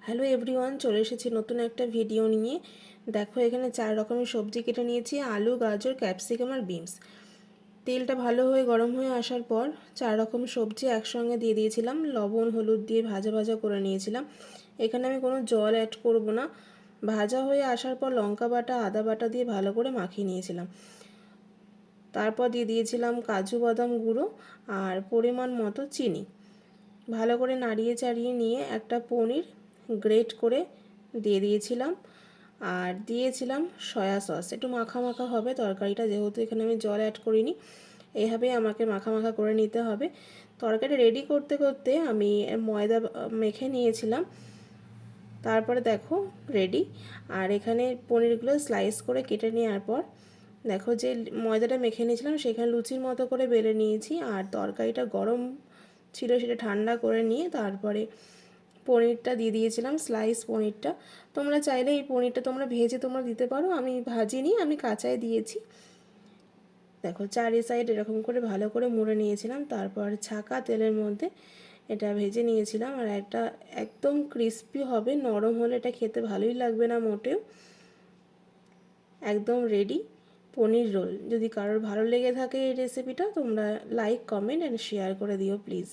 Hello everyone, চলে এসেছি নতুন একটা ভিডিও নিয়ে। দেখো এখানে 4 রকমের সবজি কেটে নিয়েছি, আলু, গাজর, ক্যাপসিকাম আর বিনস। তেলটা ভালো হয়ে গরম হয়ে আসার পর 4 রকম সবজি একসঙ্গে দিয়ে দিয়েছিলাম, লবণ হলুদ দিয়ে ভাজা ভাজা করে নিয়েছিলাম। এখানে আমি কোনো জল অ্যাড করব না। ভাজা হয়ে আসার পর লঙ্কা বাটা আদা বাটা দিয়ে ভালো করে মাখিয়ে নিয়েছিলাম। তারপর দিয়ে দিয়েছিলাম কাজু বাদাম গুঁড়ো আর পরিমাণ মতো চিনি। ভালো করে নাড়িয়ে চাড়িয়ে নিয়ে একটা পনির গ্রেট করে দিয়ে দিয়েছিলাম আর দিয়েছিলাম সয়া সস। একটু মাখা মাখা হবে তরকারিটা, যেহেতু এখানে আমি জল অ্যাড করিনি। এইভাবেই আমাকে মাখা মাখা করে নিতে হবে। তরকারি রেডি করতে করতে আমি ময়দা মেখে নিয়েছিলাম। তারপরে দেখো রেডি। আর এখানে পনিরগুলো স্লাইস করে কেটে নেওয়ার পর দেখো যে ময়দাটা মেখে নিয়েছিলাম সেখানে লুচির মতো করে বেলে নিয়েছি। আর তরকারিটা গরম ছিল, সেটা ঠান্ডা করে নিয়ে তারপরে পনিরটা দিয়ে দিয়েছিলাম, স্লাইস পনিরটা। তোমরা চাইলে এই পনিরটা তোমরা ভেজে তোমরা দিতে পারো, আমি ভাজিনি, আমি কাঁচাই দিয়েছি। দেখো চারি সাইড এরকম করে ভালো করে মুড়ে নিয়েছিলাম, তারপর ছাকা তেলের মধ্যে এটা ভেজে নিয়েছিলাম। আর একটা একদম ক্রিস্পি হবে, নরম হলে এটা খেতে ভালোই লাগবে না মোটেও। একদম রেডি পনির রোল। যদি কারোর ভালো লেগে থাকে এই রেসিপিটা, তোমরা লাইক কমেন্ট অ্যান্ড শেয়ার করে দিও প্লিজ।